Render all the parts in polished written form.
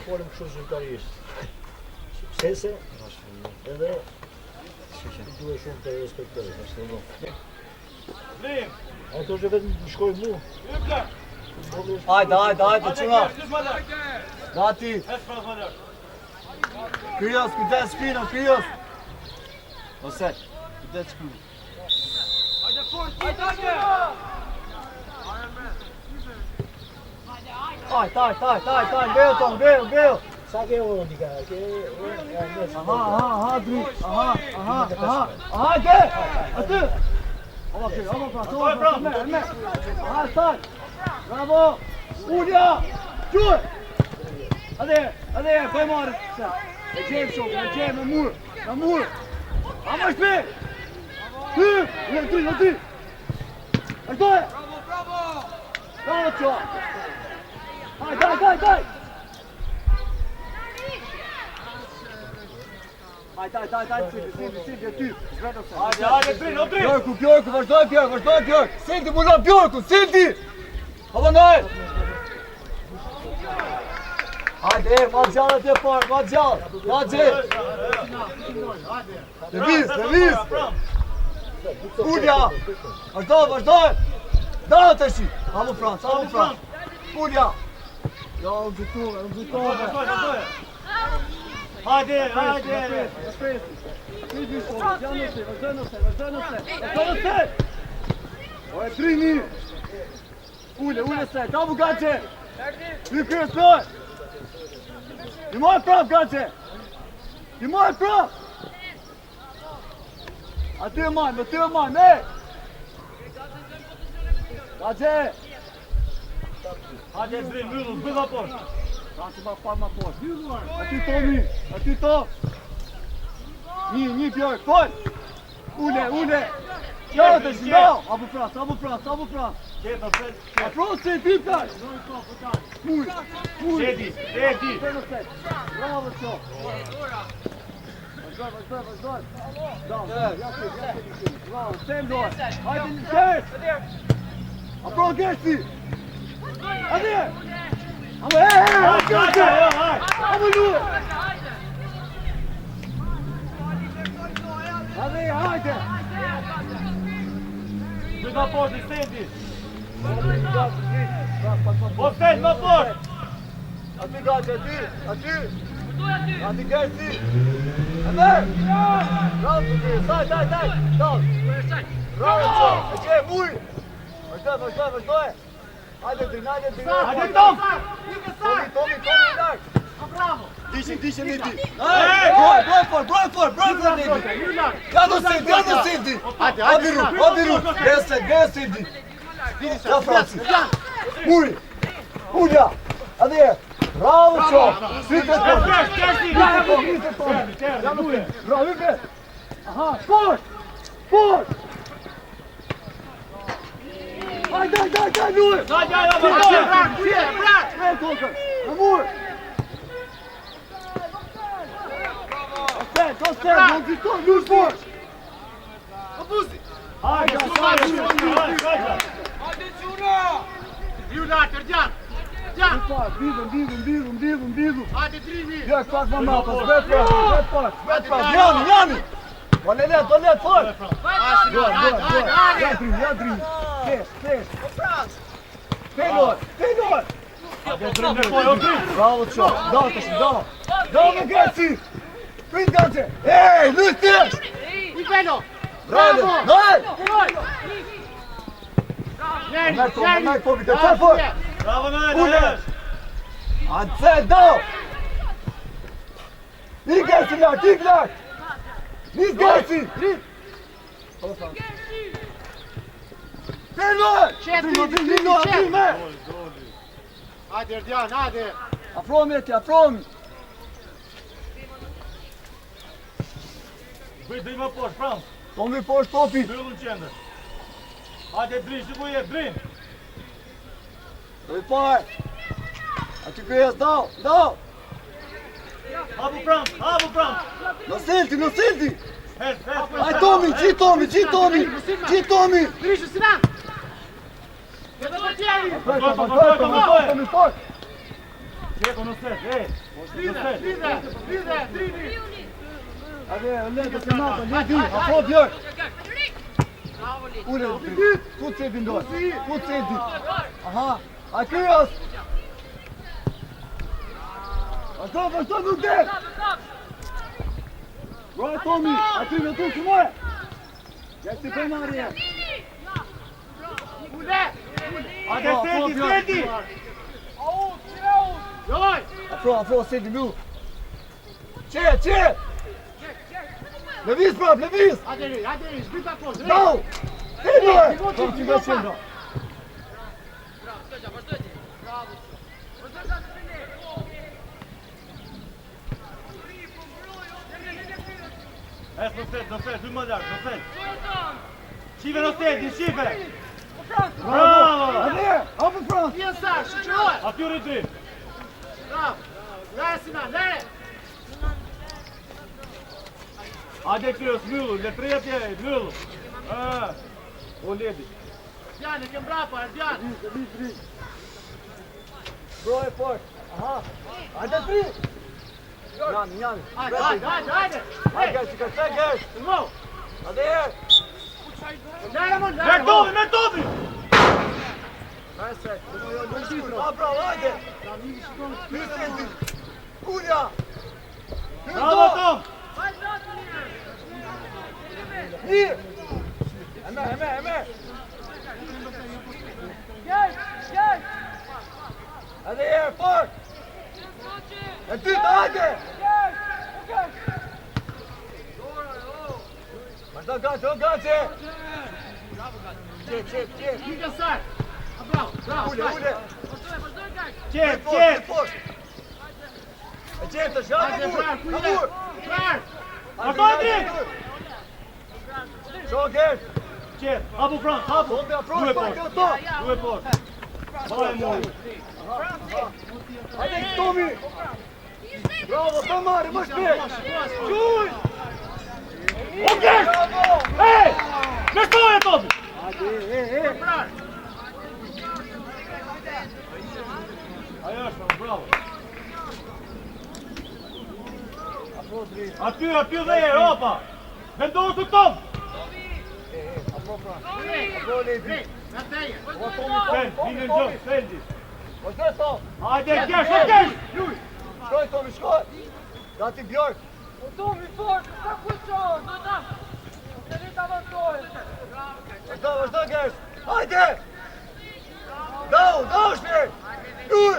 Folëm kështu zyrtarisht. Suksese edhe duhet shumë të respektoj. Ato që vetëm shkoj mu. Hajde, qëna. Gati. Kryos, kujdes shpino, kryos. Ose, kujdes shpino. Hajde, bejo. Sa ke orë ndika? Aha, drit. Hajde, aty. Ova pra, me. Aha, staj. Bravo. Ulja. Qur. Adhe, bëj marrë. E gjem shokë, e gjem në mur. Ama shpe. Ty, në tri. Ashtoj. Bravo, qo. Hajde. Hajde, ty. Hajde, Bjorku, vazhdoj Bjorku. Silti, mulon Bjorku, silti. Havënoj. Hajde, ma gjallë atje parë, ma gjallë. Deviz. Ulja. Vazhdoj. Dalë të shi. Hamu Frans. Ulja. Ja, unë gjithove. Hajde. Vazhdojnë se. Oj, 3-1. Ule se, kamu gace. Ty kërësoj. I moj prap, gace. A ty e maj, me. Gace. Hajde, zrim, bëdha poshtë. Gace ma poshtë. A ty to. Një pjoj, fol. Ule. Qërë të shi, no. Abu Frans. Afro se ti pjoj. Mur. Shedi. Bravo, qo. Vazhdoj. Bravo, sem doj. Hajde një kërës. Afro gërësi. Hajde. Amu lu. Hajde. Bëjta poshtë, stendi. Po stel, ma poshtë. Aty gace, aty. Aty gërësi. Bravo, staj. Bravo, qo. E që e mujë. Vazhdoj. Hajde, drin. Hajde, Tom. Tomi, lartë. Bravo. Dishe, Nidi. Broj for, Nidi. Gado Sildi. Abiru. Gës Sildi. Ja, Franci. Muri. Ulja. Adhe. Bravo, qo. Svitet Tomi. Bravo, Ibe. Aha, sport. Hajde, Luj. Brak. Amur. Kostet, non ti to, Luj sport. Abuzi. Hajde, Qura. Julat, Ergjan. Bidu. Hajde, 3-1. Björk, pas ma mapas, vet pas. Jani. Do let, fort. Jadrin. Kes. Pelor. Bravo, qo. Dao me gërësi. Prit gace. Ej, Luj tjesh. Bravo. Naj, Tomi, të qërë fort. Bravo, Naj. Adze, dao. Një gërësi lartë. Një gërësi. Pelor. Hajde, Ergjan, hajde. Afromi. Bëj ma poshtë, Frans. Tomi poshtë topi. Bëllën qendër. Hajde, Drin, që ku je, Drin. Doj parë. Aty kërës, dao. Habu Frans. Në silti. Hes. Aj Tomi, gji Tomi. Drishë, Sinan. Vazhdoj, fort. Qeko në set, ej. Lide, Drini. Hajde, le të të mata, le di, afro Björk. Ule, ku të cedi ndoj? Ku të cedi? Aha, a kryos. Vazhdoj, nuk dhe. Roj, Tomi, a ty me tu që moje. Jesi për marje. Hajde seti. Joj. Afro, sedi nu. Qe. Lëviz, prap, lëviz. Hajde, zbrit akos. No! Hejde! Kom që nga qendra. Es në set, dy më lartë, në set. Shive në set, shive. Bravo! Hajde, hapë Frans. Vjen sa, shqyroj. Aty rritri. Bravo. Lere Sinan, lere. Hajde Kryos, myllu, le treja tje, myllu. O ledi. Djani, kem brapa, Djani. Broj fort. Aha. Hajde tri. Njani. Hajde. Hajde, që ka se gësh. Mo. Hajde her. Lere, mon, Me topi! Mesre. Bravo, hajde. Hyseti. Kulja. Bravo, Tom! Mirë. Eme. Hajde her, fort. E ty të hajde. Vazhdo gace. Qep. Vjen sa. Bravo. Ule. Qep. E qep të shaka Hajde, mur. Frar. Afandri! Shoker. Qep, hapu Frans, hapu. Sonde afro, Due pak por. e to. Due por. Vaj moj. Hajde Tomi. Bravo, të marri, më shpet. Quj. Okej! Bravo. Ej! Me stoje, Tomi! Hajde, Frar. Ajo është, bravo. Afro drejt. Aty dhe e, opa! Vendosu Tom! Afro Frans. Afro ledi. Nateje. O Tomi, Sel, vinin gjë, seldi. Vazhdo Tom. Hajde, kesh! Shkoj Tomi, shkoj. Gati Björk. Tomi fort, sa kuqon, do ta. Të rita vazhdojë. Vazhdo Gersh. Hajde. Dau, shpër. Uj.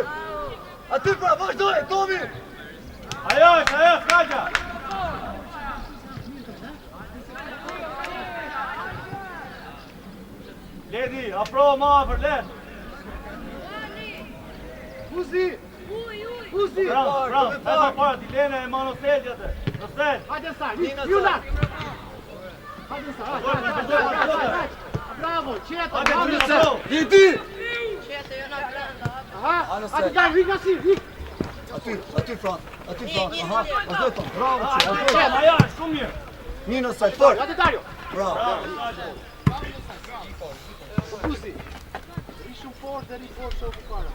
Aty pra, vazhdoj, Tomi. Ajo është, Kaja! Ledi, afro ma për len! Uzi. Frans, edhe para t'i lene e mano seldja të, në sel! Hajde sa. Julat. Hajde sa. Hajde. Bravo, qeta. Hajde, Kryos! Lidi. Aha. Hajde, daj, vik nasi, vik. Aty Frans. Aha, vazhdo Tom. Bravo, Ajo që. është, shumë mirë! Një në sajt, fort. Hajde, Dario. Bravo. Uzi. Rishun fort dhe rifort që u përpara.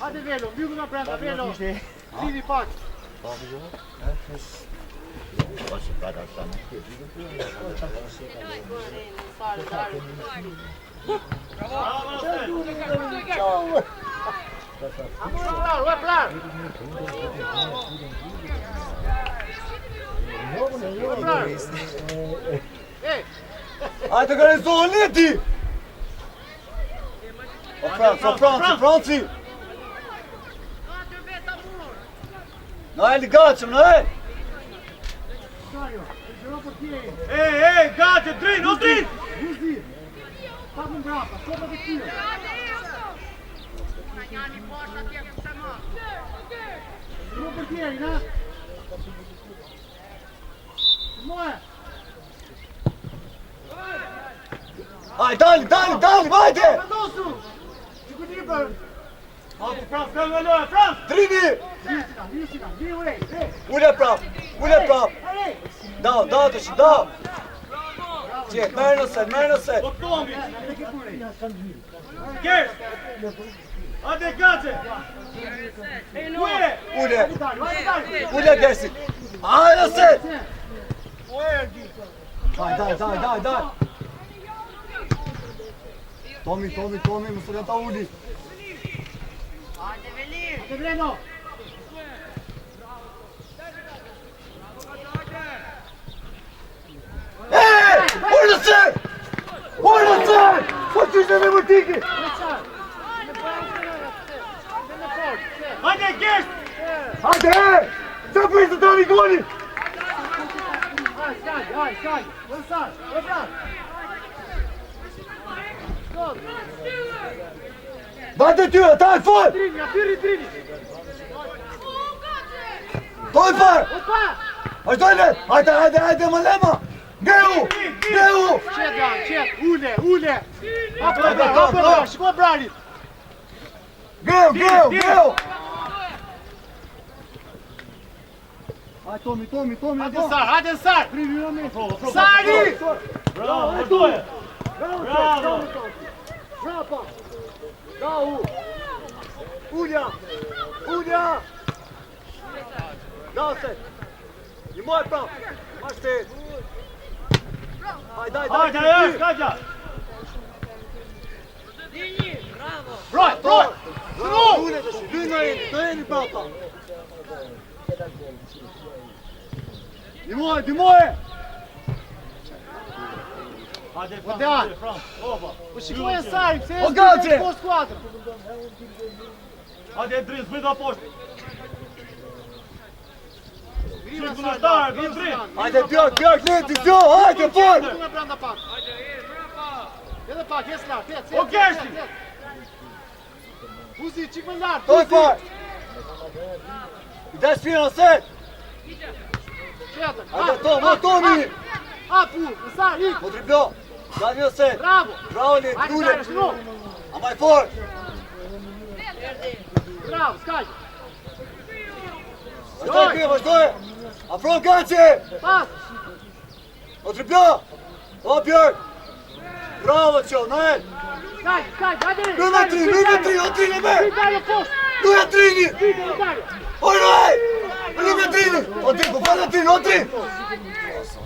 Hajde Velo, mjullu nga brenda, Velo. Lidi pak. Bravo, në sel! Ué, Plar. Ei. Hajde ka rezohën leti. O Franci. Na e ligacëm, na e. Ej, gatë, drin, o drin! Uzi. Pak më mbrapa, sopa dhe kjo. Shumë për tjeri, na? Moje. Hajde, dali, vajte. Vendosu. Që ku një për. Hapu Frans, kënë me loja, Frans! Drimi. Visina, urej. Ule prap. Dao të shi, dao. Qe, merë në set. Po Tomi. Gers. Hajde Gaçe. Ule Gersi. Hajde në set. Daj. Tomi, më së ta uli. Ule në set! Po qështë me vërtiki! Hajde Gers. Hajde! Qa për të tani goli! Bate ty, ta e fol! To e fol! Vazhdojnë! Hajde më lema! Geu! Qet, ule. Hapë, shiko Brani. Geu! Hajde Tomi, Hajde Sar. Sari! Bravo, vazhdoje. Bravo. Ulja! Dase! Një mojë prap! Mashtet! Hajde, Kaja. Broj! Ule të shi, dy në jeni prapa! Dy mojë! Hajde Odean. Opa. Po shikoj Sari, pse O Gaçe! post kuadër. Hajde Driz, bëj da poshtë. Shqip kundërshtar, bëj Driz. Hajde Björk, leti, hajde, fol! Nga brenda pak. Edhe pak, jes lart, ec. O Gersi. Buzi, çik më lart. To e fol! I dash fina set! Hajde Tomi! Apu, Sari, ik. Po triplo! Daj një set! Bravo. Bravo li, Hajde, ule! Sari, shno. Amaj fort! Bravo, skaj. Vazhdoj! Afro Gaçe! Pas. Po triplo! O Björk! Bravo qo, Noel! Skaj, hajde. Luja trini me! Dalë poshtë. Luja trini! Dalë. Oj Noel! Luja trini! O trini, po falë trini, o trini!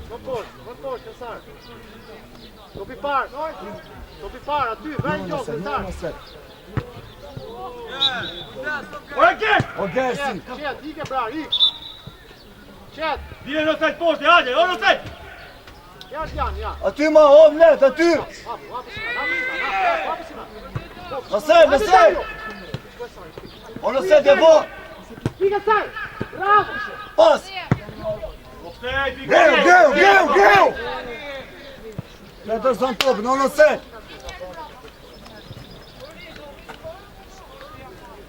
Më poshtë, Sar. Topi par, aty, vend gjokë, Sar. Ora Gers. O Gersi! Qet, ike brar, ik. Qet, Dile në set poshtë, hajde, o në set. ja. Aty ma hom let, aty! Hapë si na. Në set! O në set e vo! Ike Sar, bravo. Pas! Po kthej, Geu! Le të zon topin, o në set!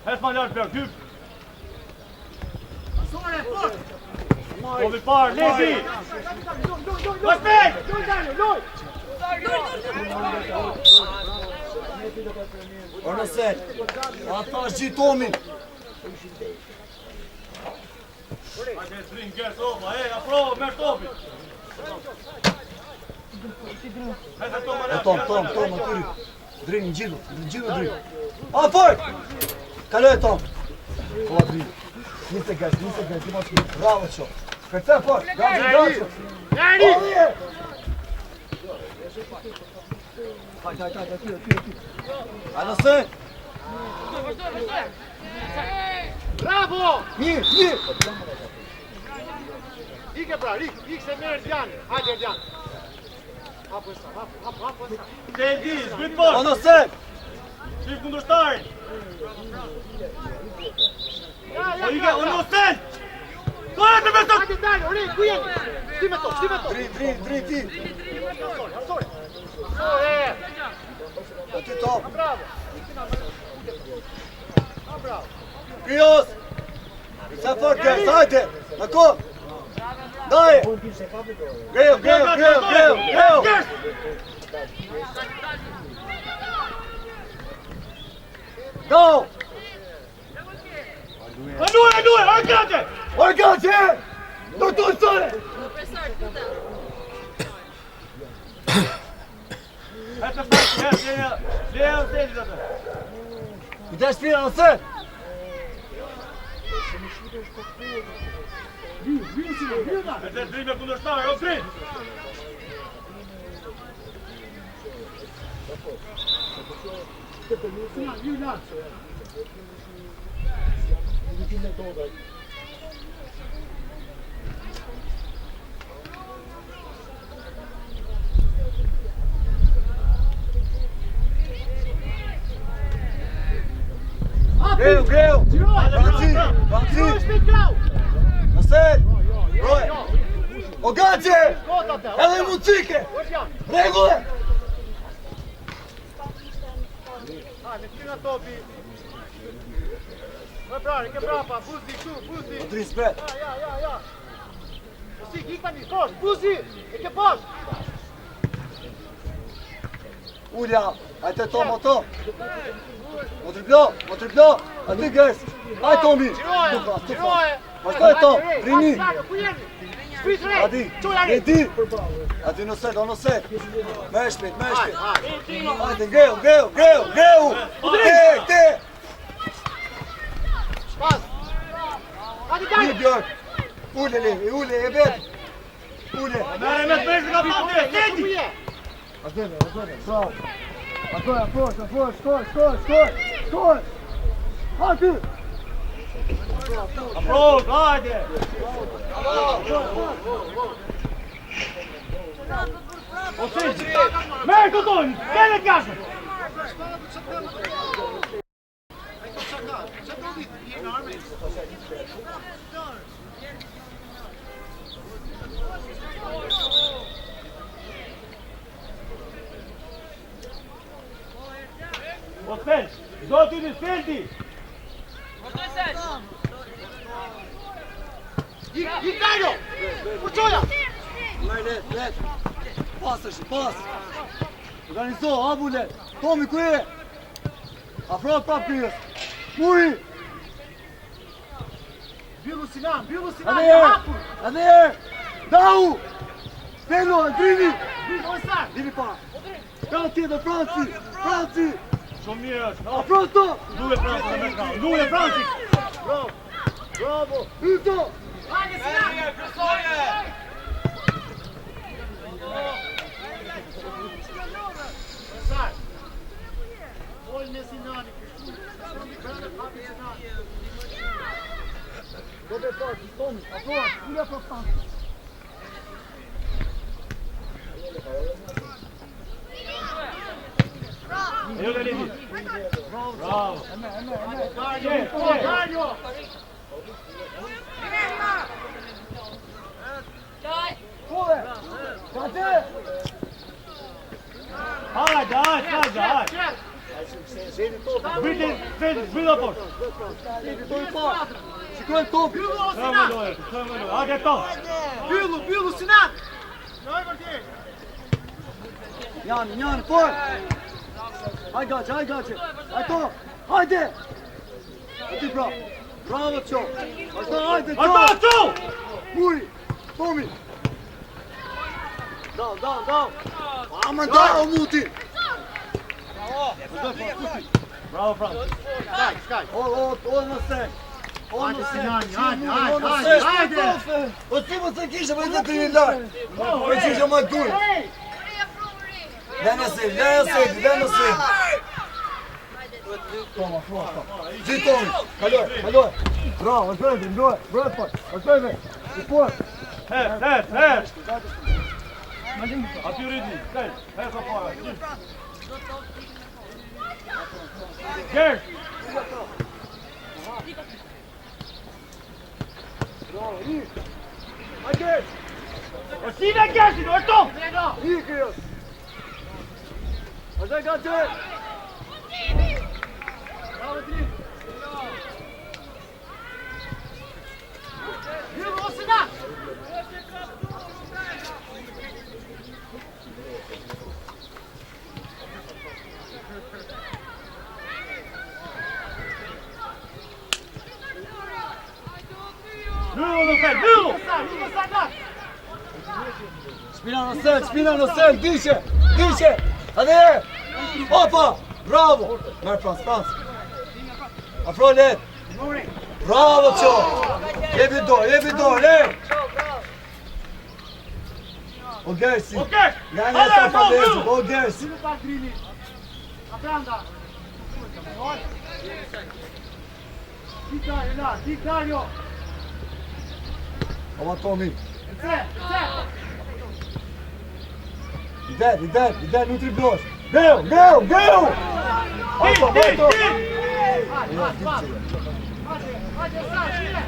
Hes ma lartë Björk, dyp. Topi parë, lezi. Vazhdej. O në set! Ata është gjitomin! Hajde Drin, Gers, opa, afro, merë topi. Hajde Tom, atyri! Drin, në gjithu Drin! A, fort! Kaloj e Tom! Koa Drin! Nise Gersi, ima që bravo qo! Përce fort! Gaçe! Jeri! Hajde, aty! A në set! Bravo! Një! Ike brar, ik se merë Erdiani. Hajde Erdiani. Hapë e Sar. Teldi, zbyt O poshtë. në set! Shqip kundërshtarin. O ike, o në set. Kore të beso. Hajde dalë, ore, ku jeni? Shti me to. Drin ti! Ore! Aty Tom! Bravo! Bravo! Krios! Sa fort Gers, hajde! Në kom! Daje! Geu! Gers. Go! Anduaj, Gaçe. Orgace! Do të sore! Profesor, tuta. Vete Franci, lea Oselli do të. Kujdes Spina në sen. Vete dri me kundërshtar, o dri. Greu. Franci. Në sen. Roje. O gace. Edhe muzike. Regulle. Hajde, kina topi. Më prari, ke prapa, buzi, këtu, buzi. Odrin spret. Ja. Si, kik tani, kosh, buzi, e ke posh. Ulja, hajte Tom, o Tom. Mo triplo. Aty gres. Haj Tomi. Qiroje. Vazhdoj Tom, rini. Ku jeni? Shprit rej. Adi, redi. Aty në set, në set. Me shpit. Hajde, greu. Te. Pas. Hadi Një daj. björk. Ule, e bet. Ule. Mere me shpeshë nga pati, Ku sedi. je? Vazhdojme. Bravo. Skoj. Hajde. Apros, hajde. Oselli. Merë këtojnë, kene kashën. Oselli, zoti në Seldi. Gik dajno. Urçoja. Let. Pas. Organizo, abule. Tomi, ku je? Afro pap kryes. Muri. Byllu Sinan, Ade e hapur. er. Dau. Pelo, Andrini. Byllu e sa. Dini pa. Ka tjetër Franci. Shumë mirë është. Afro to. Nduje Franci. Bravo. Hyto. Hajde Sinan. Sar. Vol me Sinani. Dobre pas, Tomi. Afro, ule pro Franci. Jo le lidi. Bravo. Garjo. Kule. Gaze. Hajde. Zbilo poshtë. Tomi pa. Shikoj Tomi. Hajde to. Byllu Sinan. Noi vërtet. Njani, por! Haj gace! Haj to! Hajde! Ati bravo! Bravo qo! Hajde qo! Muri! Tomi! Dao! Aman dao muti! Bravo Franci. Skaj. O në sen! Hajde Sinani, hajde. O ti më të kishe për të të një lartë! O që që më dujë! Lena se! Toma, Zi Tomi! Kaloj! Bravo, vazhdojme! I por! Her! Aty rriti, her sa para. Gjersh! Bravo, i! Hajde! O si me Gershin, o to! I kërës! Vazhdoj gace! Bravo ti! Byllu Sinan. Byllu! Spina në sen, dishe! Hadi! Hoppa! Bravo! Merë Frans. Afro let! Bravo qo! Jebi dorë, le! O Gersi! Nga një sa falerëzë, o Gersi! Sino pa Grini. Abranda. Ditario. Ova Tomi! Se. Lider, nu triblosh! Greu! Hajde! Hajde, Sasha.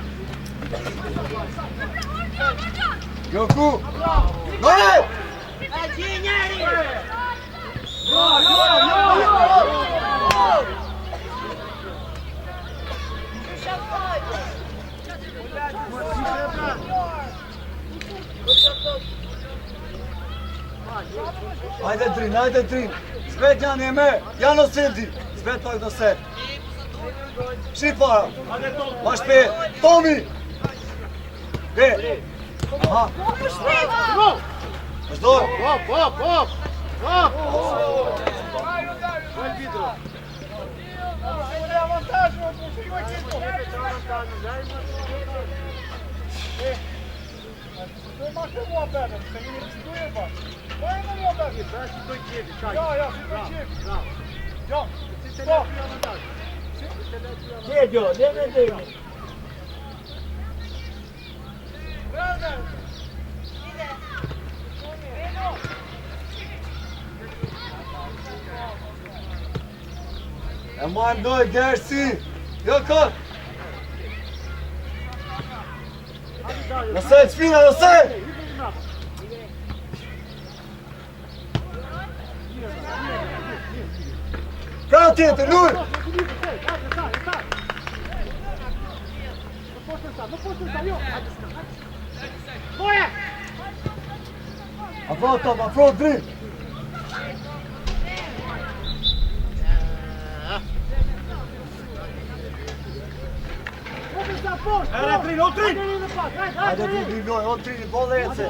Joku! Gole! Hajde drin! Spet janë e me! Janë o sildi! Spet pak do se! Shqip para! Ma shpet! Tomi! Be! Aha! Vazhdo! Hop. Quel vidro. Gdje, ne. E ma mdoj Gersi! Jo kot! Nëse e qfina, nëse! Pra tjetër, luj! Afro drim! Hajde ti drivloj, o trini, bolle e se!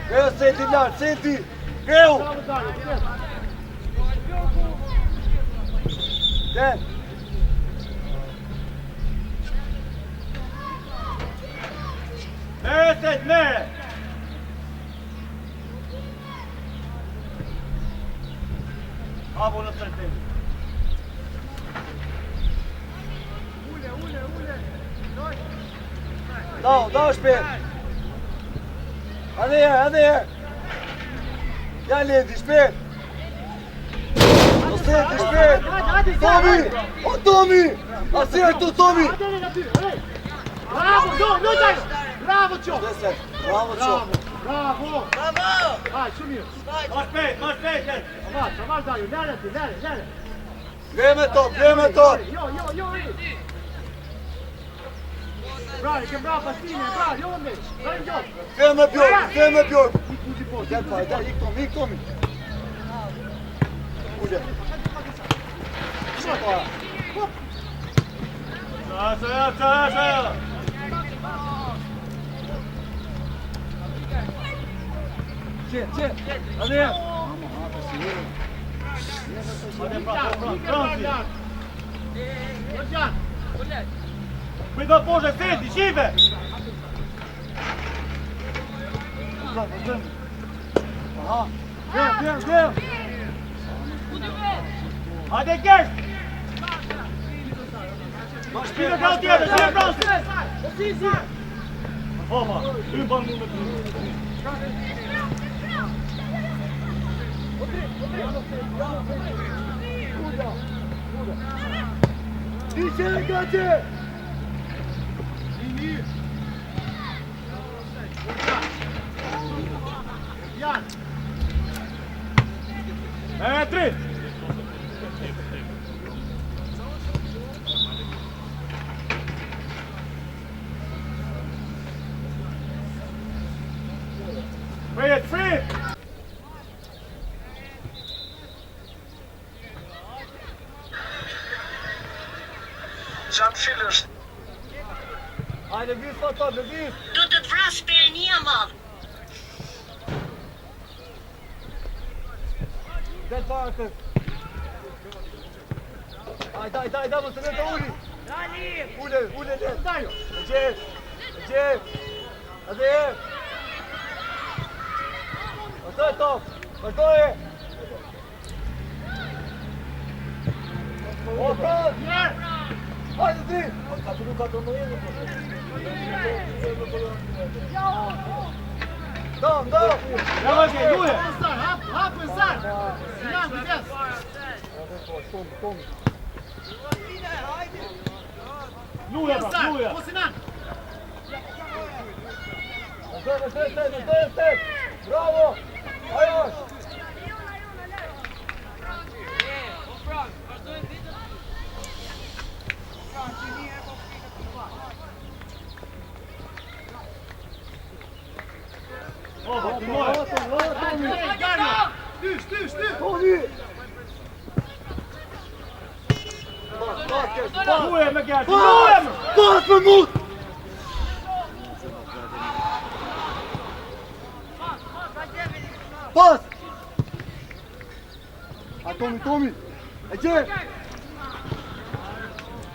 Greu seti lartë, seti! Greu! Den! Mere! Abo në sërtim. Dau shpet! Hadi her! Ja ledi, shpet! O seti, shpet! Tomi! O Tomi! Asirë tu Tomi! Bravo, Cio! Bravo, Cio! Bravo! Vai, Sumir! Ma shpejt! Avanç, Dario, lere! Bleme top! Jo! Bravo, che bravo Pastine, bravo, onde! Bravo, gioco! Bleme Bjork! Gel pa, gel, ilk Tomi! Ule! Shpa! Saja! Qe! Hadi her! Kujdo poshtë seti, shive! Aha! Greu! Hajde Gert! Shive ka tjetër, shive pranë! Homa, ty ban mu me ty. Dice, grazie! Tri! Free! Hajde, vis fa vis! Do të vrash Perëndia madh. Del para kët. Hajde, mos të lëtë uli. Ule, le. E gjep. Hajde. Vazhdoj top. Vazhdoj. Oka. Hajde tri. Aty nuk ka të mëjnë, Dom. Ja vazhdi, luje. Hap, Sinan, kujdes. Luje, luje. Po Sinan. Vazhdoj. Bravo. Ajo. Styr. Toni. Luje me Gerti, luje me! Pas për mut! Pas! A Tomi! E gjë!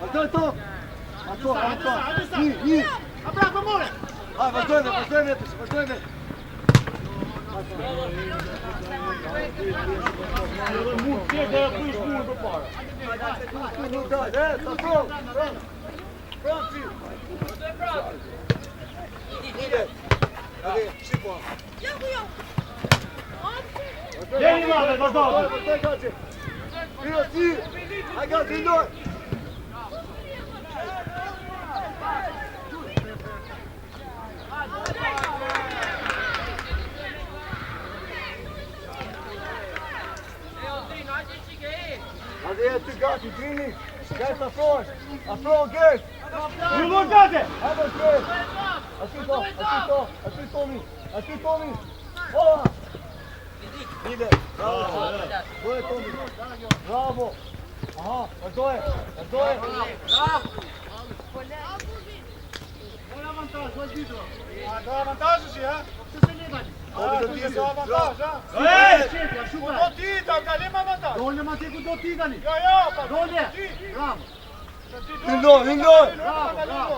Vazhdoj top! Ato! Një! A bravo, more. Aj, vazhdoj me! Edhe mund tjetë dhe prish mund për para. Nuk daj, ta provë! Provë ty! Ide! Ade, shipo! Jeni madhe, vazhdoj. Vazhdoj, gaci! Miro, ti! Aj, gaci, ndoj! Ade, ty gaci, drini! Gert, afrosh! Afro, Gert! Ju mund gati! Hajde, Gert! Aty Tomi! Oha! Ide! Bravo! Doje, Tomi! Bravo! Aha, vazhdoj! Ka avantajë shi, ha? Se ne tani. Ka avantajë, ha? Ku do ti, ta kalim avantajë. Dole ma ti ku do ti tani! Jo, pa. Dole! Ti. Bravo! Hindoj. Bravo!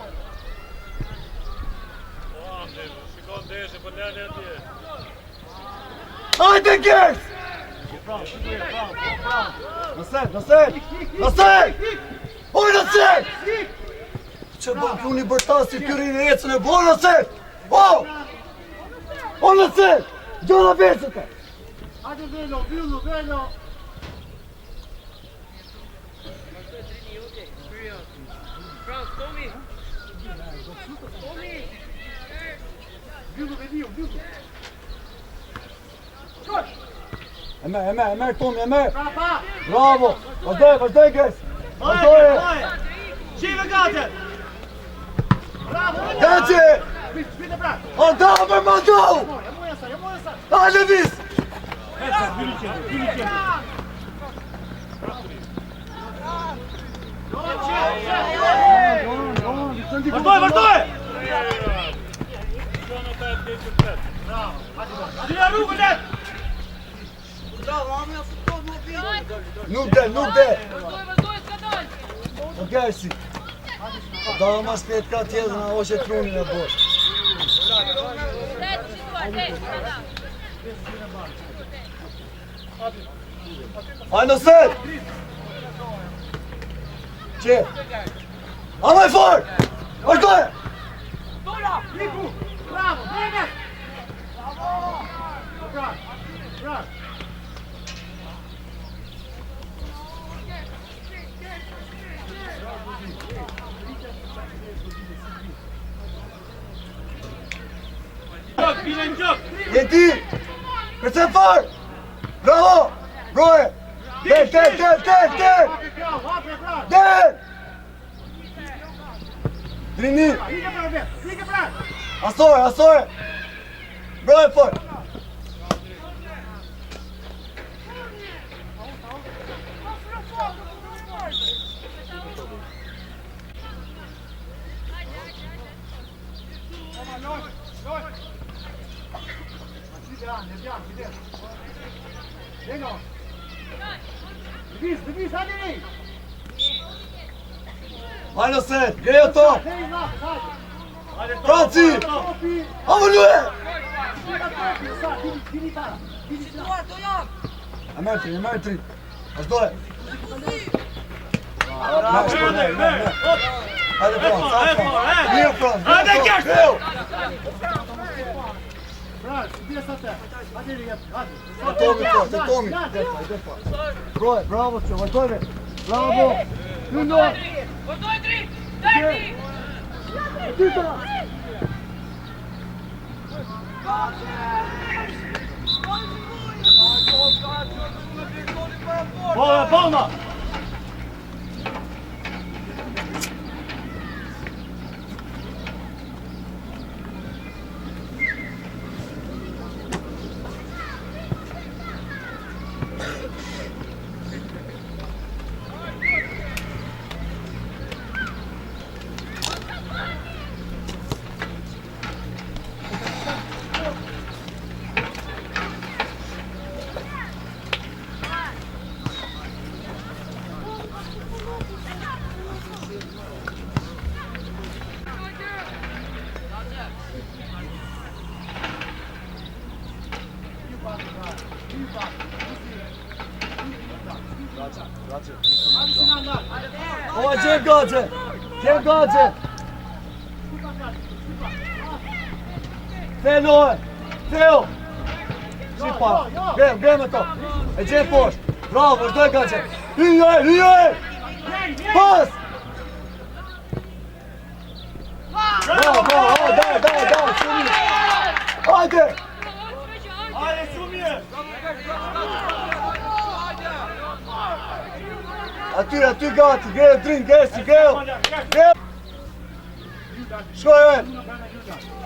Shikon deshe, për lene atje. Hajde, Gert! Nëset! Oj, nëset! Që bën puni bërtasi pyrin e ecën e bërë nëset! O, nëset! Gjona besët e! Hajde velo. Vilo. Emer, Tomi, emer! Brapa. Bravo! Vazhdoj, Gert! Vazhdoj! Qive gati! Bravo. Gaci! Vite bra. O, da, për ma do! Ja moja sa. Hajde, vis! Bili qenë. Vazhdoj! Dina rrugën let! Nuk del! Vazhdoj, s'ka dalë. O Gersi! Da ma shpet ka tjetër na oshe trunin e bërë. Aj nëset! Që? Amaj fort! Vazhdoj! Niku. Bravo. Bravo. Bravo. Bile në gjok! Jeti! Kërcen fort! Bravo! Broje! Del! Hapë, bravo. Del! Drini! Vike bra. Asoj! Broje fort! Lëviz, hajde nej! Hajde në set, grejo top! Deri natë, hajde! Franci! Topi! Avullue! Sa, dini para! Dini para! E merë tri. Vazhdoj! Hajde Frans, mirë Frans! Hajde kështë! Bravo, bine sa te! Hajde rjet, hajde! Të Tomi! Broj, bravo që, vazhdojme! Bravo! Hyndor! Vërdoj drejt! Derbi! Tyta! Palma! Ova gjem gace! Theo! Si pa, grem e to! E gjem poshtë! Bravo, vazhdoj gace! Hyje! Pas! Bravo, daj, shumë! Hajde! Hajde shumë mirë! Aty gati, grejo drin, gersi, grejo! Shkoj e!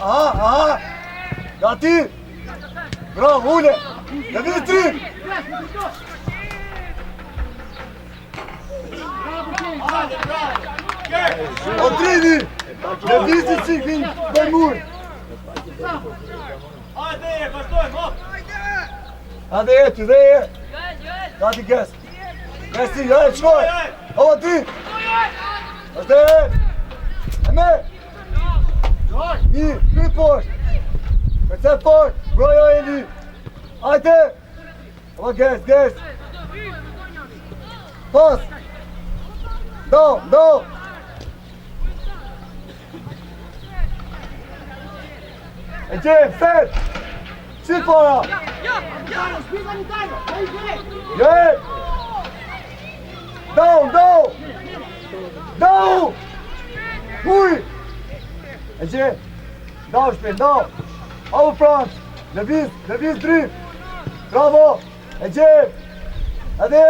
Aha! Gati! Bravo, ule! Në vizë drin! O drini! Në vizë që vinë bërmur! Hajde, vazhdojmë, hop! Hajde jetu, dhe je! Gati ges! Gesi, jaj, shkoj! Ova ti! Ashtë e! E me! Një poshtë! Përse poshtë! Brojo e një! Hajde! Ova ges! Pas! Do! E gjem, set! Si para! Jaj! Do! Uj! E gje! Do, shpil, do! Avu Frans! Lëviz drift! Bravo! E gje! Edhe!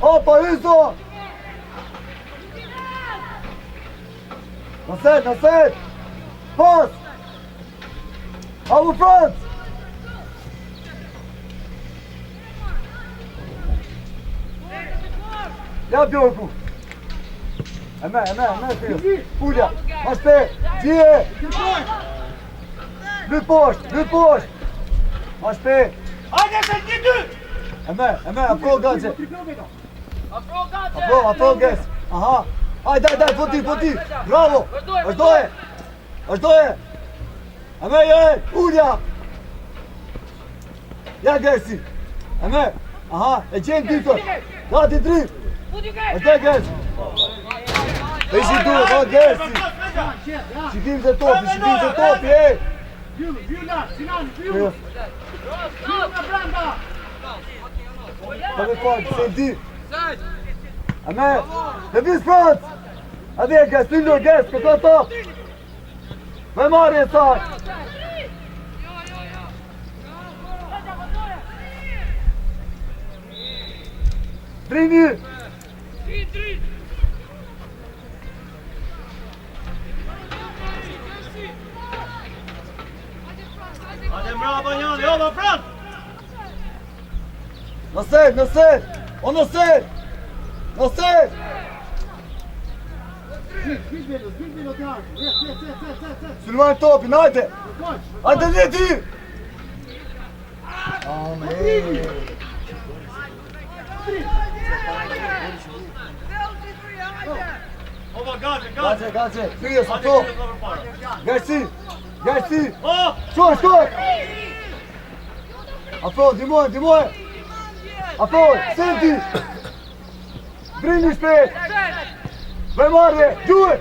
Opa, hyzo! Në set! Pas! Avu Frans! Ja Bjorku! E me, Pulja! Ma shpe! Gjie! Lyt poshtë! Ma shpe! Hajde se ti dy! E me, apro gace! Apro ges! Aha! Daj, poti! Bravo! Vazhdoje! E me, Pulja! Ja gesi! E me! Aha! E qenë ditër! Gati drift! Vazhdoj ges! E ishi duhe, va gesi! Shikim se topi, e! Vjula, Sinani, vjula! Vjula branda! Pa me fakt, se di! A me! Lëviz Frans! Adhe ges, Lillur ges, këto top! Me marrë e saj! Drini! Hajde mrapa Jani, ova Frans! Në set! Në set! Zbilo të arë! Set! Sylvan topin, hajde! Hajde një ti! Ova, gaze. Gaze, kryes, ato. Garci. Oh! Shkoj. Ato, dimoj. Ato, senti. Brini shpejt. Vë marrë, gjuhë.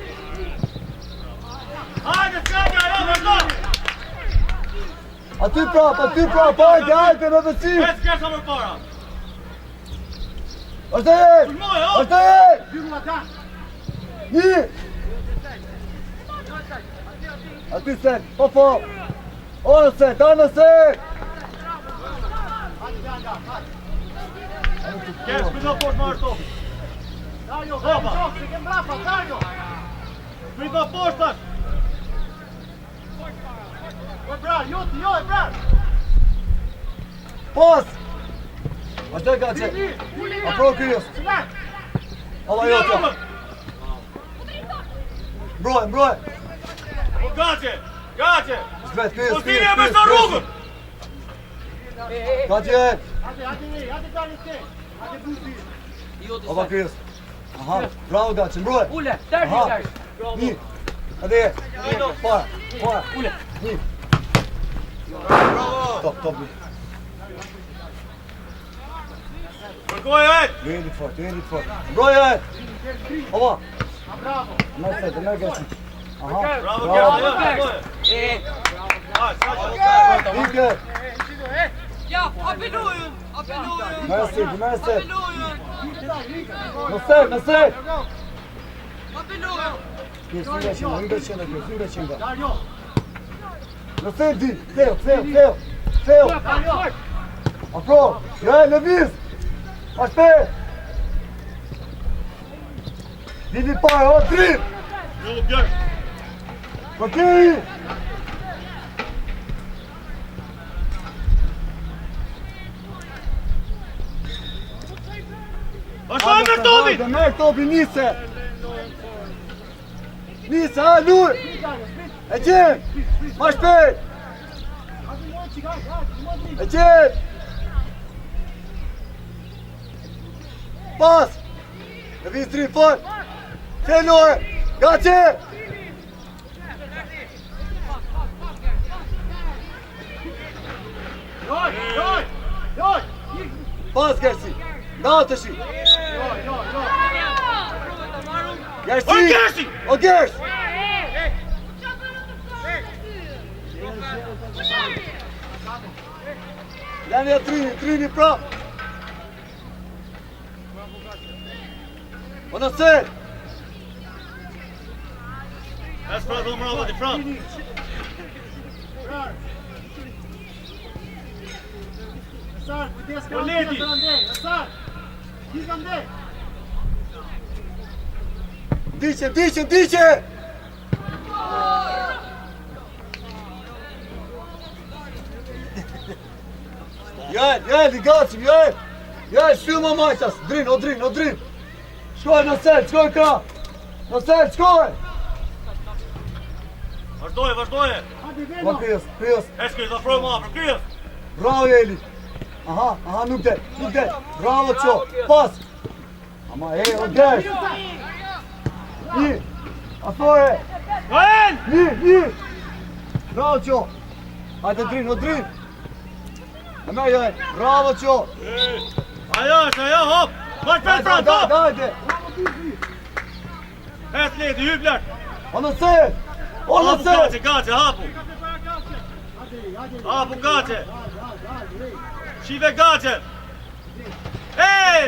Hajde, skratja, jo, vazhdo! Aty prap, hajde, me vësi. E s'kesha më para. Është e! Sulmoj, o! Është e! Një! Aty sen, po. Orë sen, tanë sen! Kes, përdo poshtë më ashtu. Opa! Përdo poshtë ashtë. Pas! Është e gace! Afro kryes! Allah jotja! Mbroj! O, gace! Shvet, kryes! Postini e me së rrugën! Gace! Allah kryes! Aha, bravo gace, mbroj! Ule, tërni. Një! Ade! Para! Ule. Një! Top! Përkoj, ejt! Jeni fort! Mbroj e! Ova! Me gaci! Aha! Bravo, Bravo! Ike! Ja, apelujën. Mersi! Apelujën. Nëse! Apelujën. Nga. Nëse di! Theo! Afro! Ja, lëviz! Ashtet! Dini parë, o trim! Lullu bjërë. Përkiri! Vazhdoj me topin! Dhe merë topi nise! Nise, ha, luj! E gjenë! Ma shpejt! E gjenë! Pas! Në vizë tri fort! Qenore! Gace! Joj! Pas, Gersi! Natëshi! Gersi! O, Gersi! O, Gers! Lenja trini prap! O nëse! Es pra do mrava di front. Diqe! Jel, i gacim, jel! Jel, shtu më majtas, o drin! Shkoj në sel, shkoj ka! Në sel, shkoj! Vazhdoje! Ma kryes! Eskri, da froj ma, për kryes! Bravo, Jeli! Aha, nuk del! Bravo, qo! Pas! Ama, o Gers! Një! Afore! Gojën! Një! Bravo, qo! Hajde, o drin! E me jel! Bravo, qo! Ajo, hop! Marrë për front, hop! Hajde! Es leti, hyp lart! O në sel! Gace, hapu! Hapu, gace! Shive gace! Ej!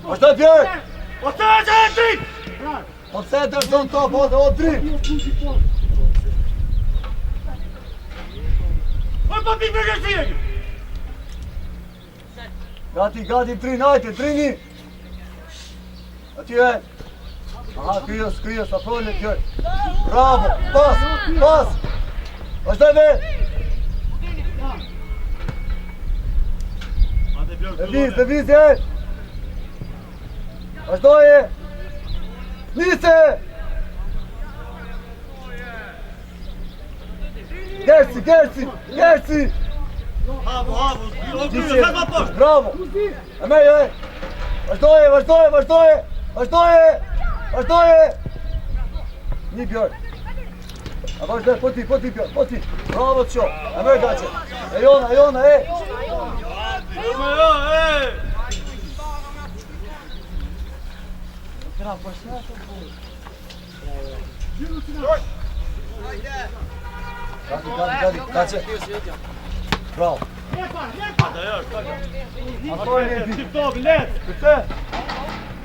Ashtë të bjerë! O të e që e trik! O të të zonë top, o drin! O po t'i për gërësia një! Gati, trin, hajte, trini! Aty e! Aha, kryes, afrole tjërë! Bravo, pas! Ashtë të vetë! Dhe viz, e! Ashtë doje! Nise! Gersi! Gersi! Havo, o kryje, sad ma pošt! Bravo! E me je! Vazhdoje, vazhdoje, vazhdoje! Vazhdoje! Vazhdoje! Një Björn! A vazhdoj, po ti Björn, po ti! Bravo të qo! E me gace! E jona, e! Gati, gace! Bravo! Ato e leti! Shqip topin, let! Këtë!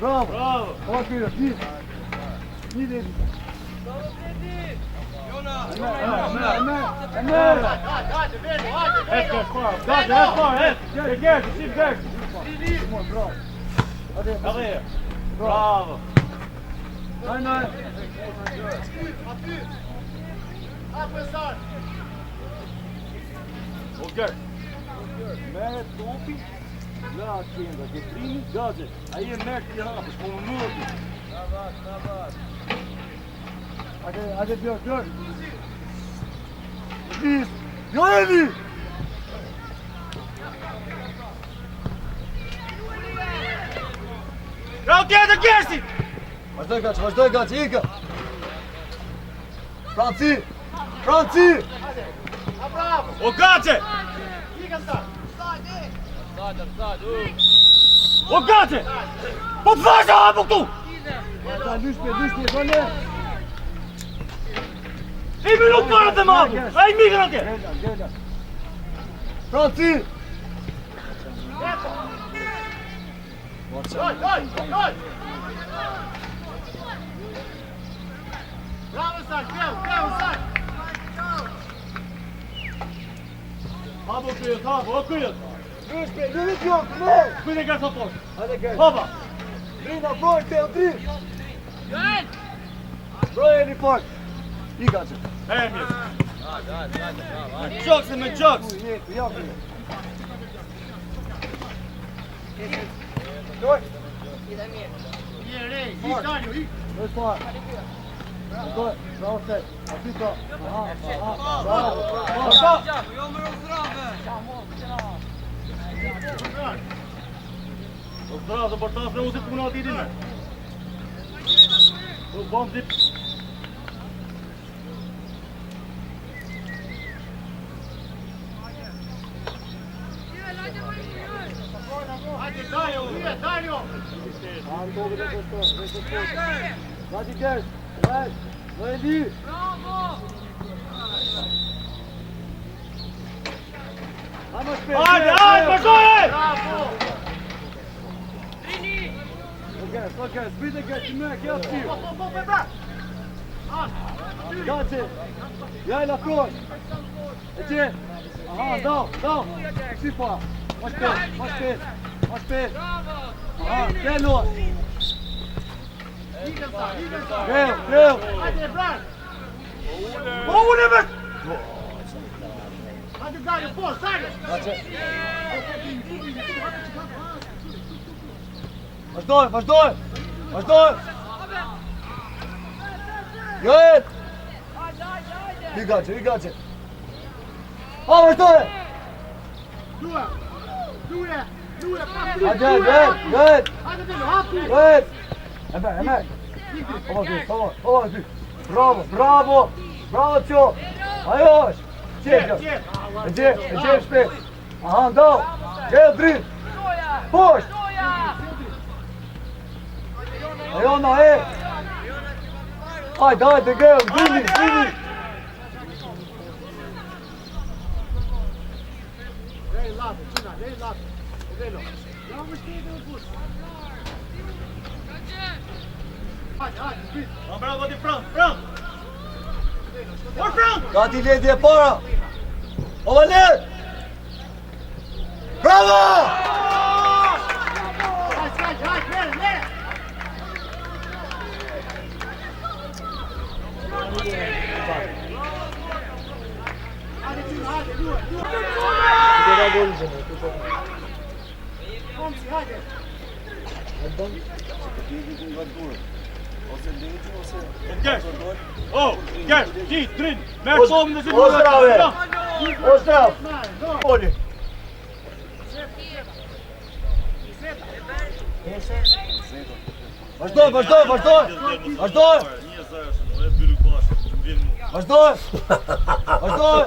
Bravo! Bravo! O kërë, një leti! Bravo! Okej. Merë topi, la qendra, ke primi, gaze. Ai e merë ti hapësh, po më mërë. Hajde Björn! Vis! Jo Eli! Bravo tjetër, Gersi! Vazhdoj gaç, ikë! Franci! O gace! O gace! Po të vazhë hapo këtu! Lyshpje, dole! 1 minutë para të mabu! Ai mikën atje! Gela! Franci! Hapo kryet, hapo, o kryet! Lyshpje, Björn, me! Kujde ka sa poshtë? Hajde Gela! Hapa! Brina, fort, te utri! Brojeni fort! I gaçë! E mirë! Me qoks e me qoks! O zdravo, për tasë në usit puna ati din me. O bom zip. Dario! Gati Gers! No Eli! Hajde, vazhdoj! Okej, zbite Gers, me, kjo të Gaci! Jaj la froj! E që? Aha, dao! Si pa! Ma shpet! Aha, kello! Greu! Po unë me! Vazhdoj! Johet! I gaci! O, vazhdoj! Johet! Emek! Ova ty! Bravo qo! Ajo është! E gje shpet! Aha, ndau! Gjellë drit! Posht! Ajo na e! Hajde, gjellë, drini! Bravo di Frank! Or Frank! Gati ledi e para! O valer! Bravo! Gjersh! O, Gjersh, qit, drin! Merë shumë në si përë! O zdrav! Poli! Vazhdoj, vazhdoj, vazhdoj! Vazhdoj! Vazhdoj! Vazhdoj!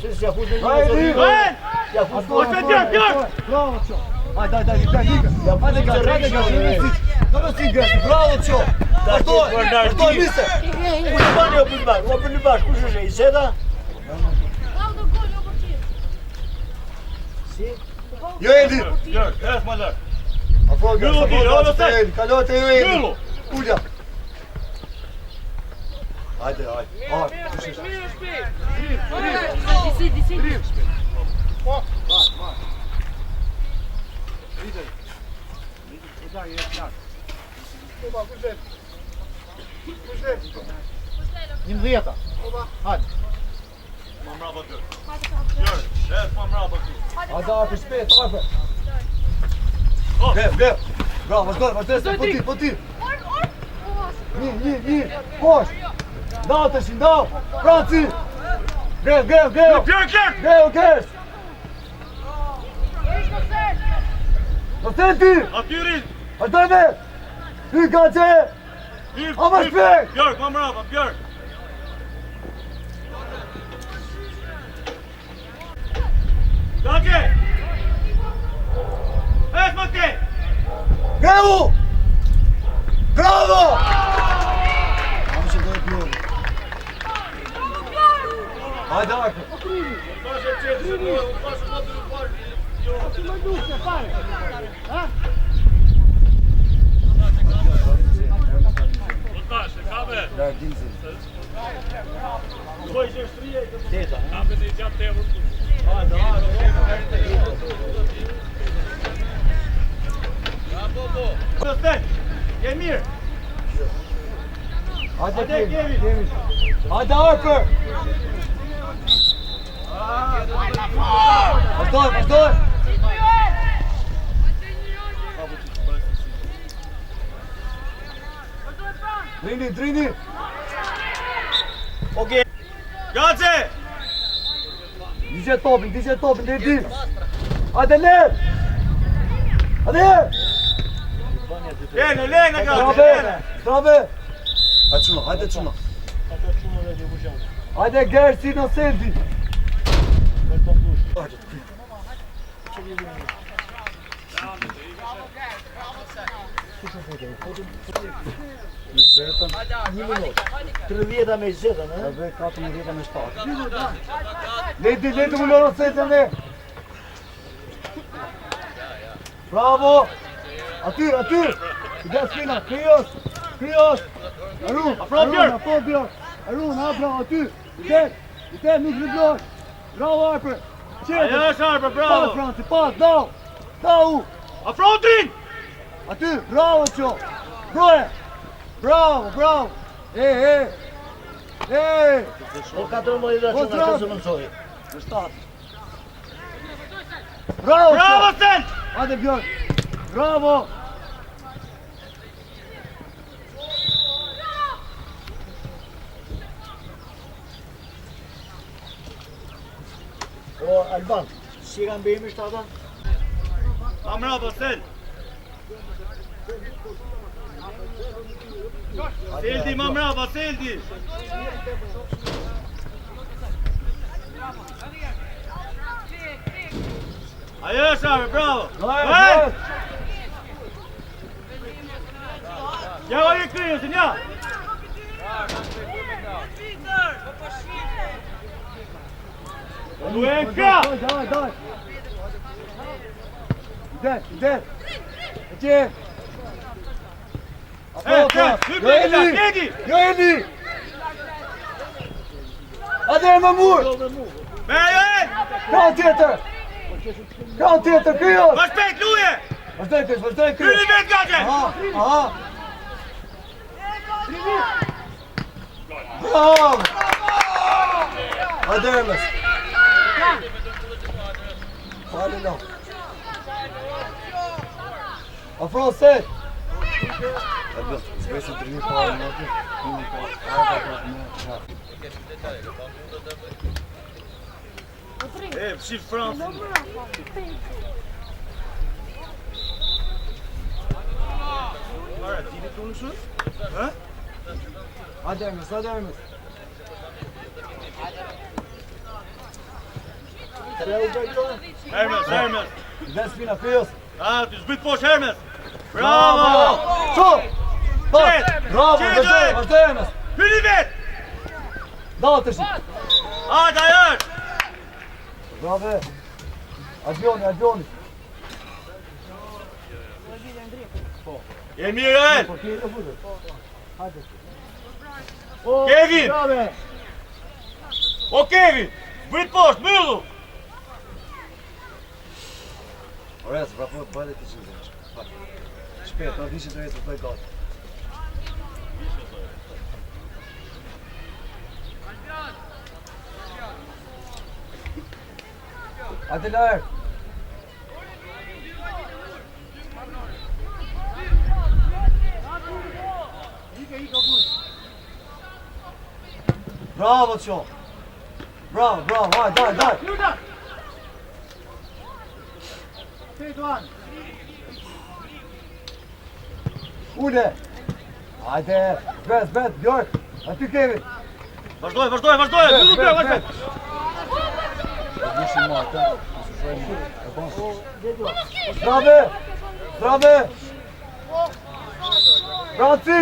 Që s'ja fut në një Hajde! zotin. Ja fut Vazhdoj, Ose, vazhdoj, Björk, vazhdoj! Bravo, Qo! Hajde, hajde, hajde, hajde, hajde, Dobro si gësti, bravo Qo! Vazhdoj, vazhdoj, mise! Ku të bani o për bash? O për një bash, ku shëshe? I seda? Lavdo gol, jo për ti. Si? Jo Edi! Björk, hes ma lart. Afro gësti, Gyllo, afro Gyllo, gësti, Edi, kalohet e ju Edi! Gyllo. Ulja! Hajde, hajde, hajde, kushesh! Disi. Një mdhjeta. Hajde. Ma mrapa Björk. Björk, hes ma mrapa ty. Hajde, hajde, shpet, hajde! Gref, gref! Bravo, vazhdoj, vazhdoj, po ti! Një, posh! Ndao të shi, ndao! Franci! Gref! Björk, Björk! Gref, gref! Nostenti! Aty rin! Vazhdoj me! Hy gace! Ama shpek! Björk, ma mrapa, Björk! Gace! Hes ma ke! Grevu! Bravo! Ama që dojë pjone. Hajde, Arko! Pashe qëtë se dojë, pashe ma të rëparë. Pashe, kabe! Larë dinëzë. Koj që shtrije, Teta, ha? kabe të i gjatë të evër tu. Kostek, je mirë. Hajde, Hajde, Kevin! Kevin. Hajde, Harper! Vazhdoj! Drini! Okej. Gace! Dice topin, dhe ti! Hajde, Ler! Hajde! Lene, gace, lene! Zdrave! Hajde çuna! Ata qunë dhe të buqanë. Hajde, Gersi në Sendi! Për të ndush. Që një një. Një minut. 30 me 20, ne? Dhe 14 me 7. Leti më loro Sendin ne! Bravo! Aty! Ide spina, kryos! Arun, Björk! Arun, bravo, aty! Ide, nuk zhvilloj! Bravo, Harper! Ajo është Harper, Pas, bravo! Franci, pas, dau! Afrontin! Aty, bravo, Qo! Broje! Bravo! Ej! O 14 dhe që nga që se mënsoj. Në 7. Bravo, Bravo, Qo! Sel! Hajde, Björk! Bravo! O Alban, si kanë bëjmë shtata? Ma mrapa, Sel! Seldi, ma mrapa, Seldi! Ajo është Harper, bravo! Bravo! Ja o je kryos, ja! Luenka! Daj! Ide! Ede! Jo Edi! Ade më mur! Me ajo e! Ka tjetër, kryos! Ma shpejt, luje! Vazhdoj kryos! Kryni vet, gace! Aha! Bravo! Hajde Ermes! Hajde no! Afro set! Zbesi të rinjë parë në aty, rinjë parë, Shif Francën. Ara, dini konuşun? Ha? Hadi Ermes, hadi Ermes. Hermes. Dhe spina, kryos. Ty zbyt poshtë Hermes. Bravo! Qo! Pas! Bravo, Qe, vazhdo Ermes. Hyri vet! Da të shi. Hajde ajer! Bravo. Adjoni. Je mirë e! Po ti e vëdhe. Hajde. Kevin! O Kevin! Zbyt poshtë, myllu! Ores, vrapo, bëjde ti që zesh. Shpet, ta vishë të rejtë të të gati. Hajde lërë. Bravo, Qo. Bravo, daj. Ule. Hajde, bet, Björk. Aty Kevin. Vazhdoj, myllu Björk, vazhdoj! Nishin marka. Zdrave. Franci.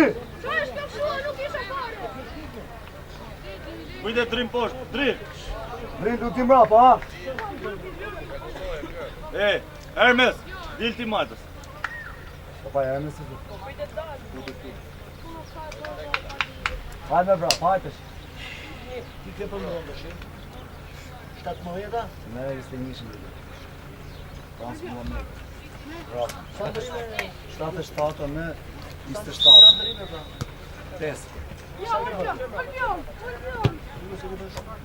Kujde drim poshtë, drim! Rindu ti mrapa, ha? Hermes, dil ti majtës. Pa, Ermes e du. Hajde me brap, hajtësh. Ti ke për më rëndë shimë? 17-a? Ne ishte njëshin dhe. Pas më më bravo. 77 me 27. 5.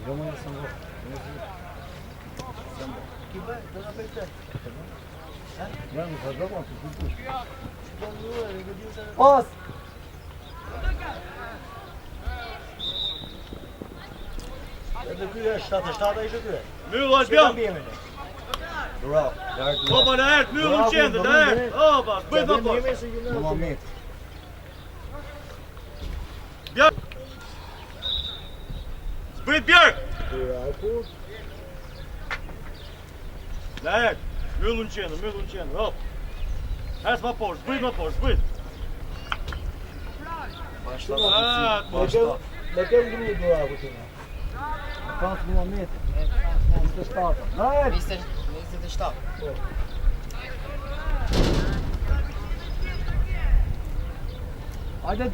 Jo më nësë më Ki bëj, të në bëjtë. Ja, më vazhdo pa, të kush. Pas! Edhe kjo e 77-a ishte kjo e. Myllu është bjom! Bravo, lartë. Opa, në hertë, myllu në qendë, në hertë! Opa, zbyt më poshtë! Në moment. Björk! Zbyt Björk! Në hertë, myllu në qendë, hop! Hes më poshtë, zbyt! Me kemë gru i dora ku të nga. Pas më moment. 27. Në 27. hajde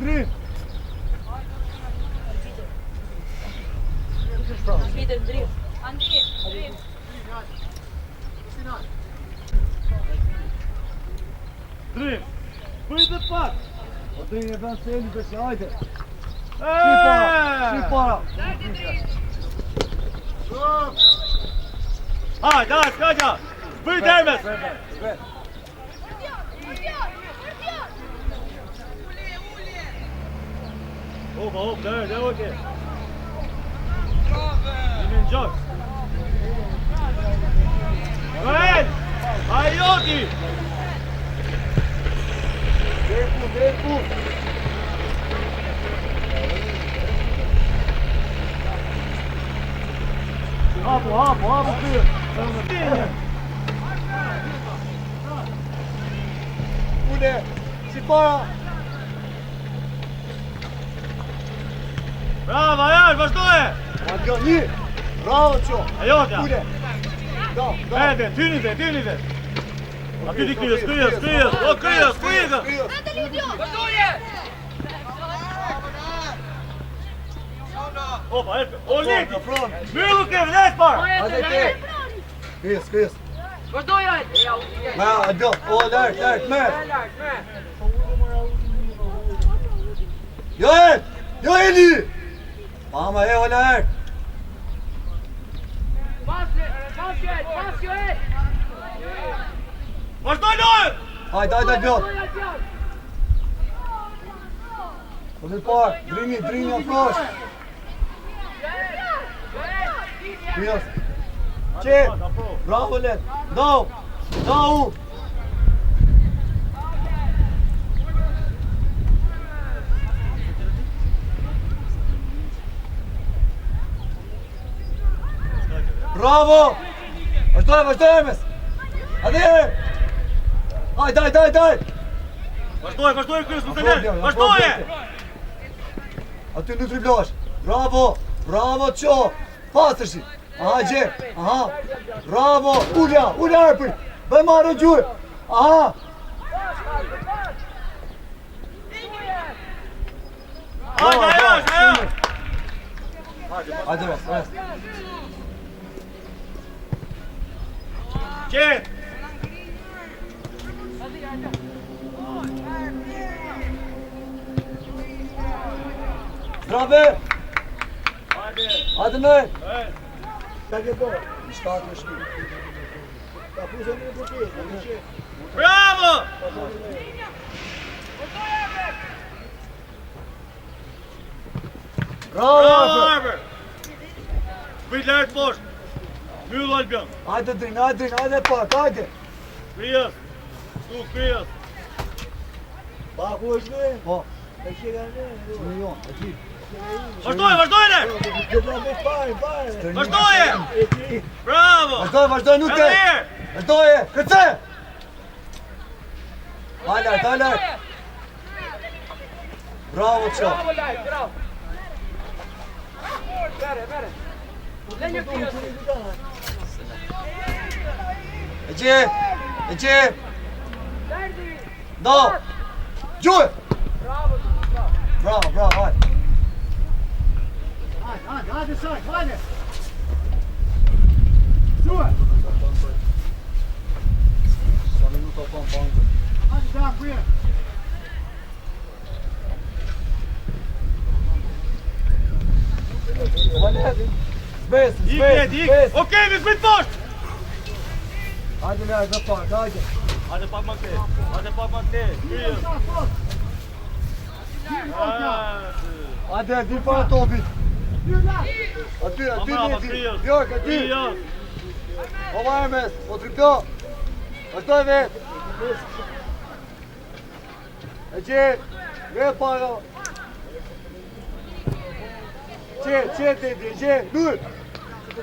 drim. Andri. Drim! Zbyt dhe pak! O të një vend se eli që hajde. Eee! Shqip para. Hajde, skajja! Zbyt Hermes! Opa, dhe oke! Jemi në gjok! Joel! Ajoti! Verku. Hapo, kryë. Ule, si para. Bravo, ajar, vazhdoj! Një. Bravo, Qo. Ajotja! Ule. Da. Ede, tyni dhe! Aty di kryës! O kryës! Opa, o leti! Myllu Kevin, e s'par! Hajde ke. Kryës. Vazhdoj ajde. Ma, adjo. O, lartë, me. Jo Eli! Mama, o lartë. Vazhdoj lojë! Hajde, Bjot. Po në parë, drini, approsh. Kryës. Qe. Bravo Len. Dau. Dau. Bravo! Vazhdoj Emes! Hajde! Hajde! Vazhdoj Kryos, më të lërë! Vazhdoj! Aty në driblosh. Bravo! Bravo Qo! Pasërshi! Aha gje! Aha! Bravo! Ulja Erpër! Bëj marrë gjurë! Aha! Hajde ves! Qe! Brave! Hajde në! Ka ke bo? Në shtatë në shki. Ka pusë në buket. Bravo! Bravo! Arber! Bëjt lërë të poshtë! Myllë Albion! Hajde Drin, pak, hajde! Kryos! Kryos! Pa ku është ne? Po, E që ka ne? në jo, e ti. Vazhdojnë! Këtë me pare. Vazhdojnë! Bravo! Vazhdoj, nuk e! Vazhdoj, këtëse! Hajde! Bravo Qo! Bravo, Laj, bravo. Bere. Lenjë tjërë. E gje! Verdi. Do! Gjuhë! Bravo, Bravo, hajde! Hajde, saj, hajde! Suë! Sa minuta pa në bankë. Hajde, da, kuje! Zbes! Okej, në zbit poshtë! Hajde me hajde pak, hajde! Hajde pak ma te! Kryos! Hajde, di para topit! Aty, Bjork, aty! Ova Emes, o tripto! Vazhdoj vet! E gje! Vet para! Qe, Dedi, gje! Dur!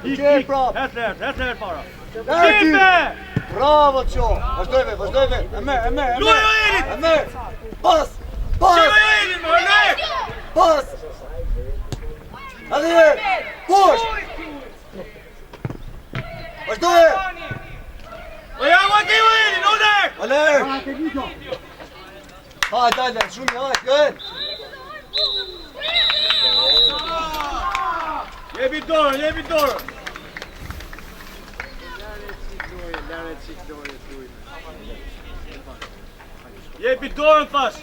Gje prap! Hetler para! Kipe! Bravo Qo! Vazhdoj vet! Eme! Luaj o Elit! Eme! Pas! Qevaj o Elit, më rëndë! Pas! Adhe! Push! Vazhdoj! O ja, o ti o Elit, në dek! Aler! Hajde, Niko! Hajde, shumë, hajde! Jebi dorën! Jebi dorën, thash!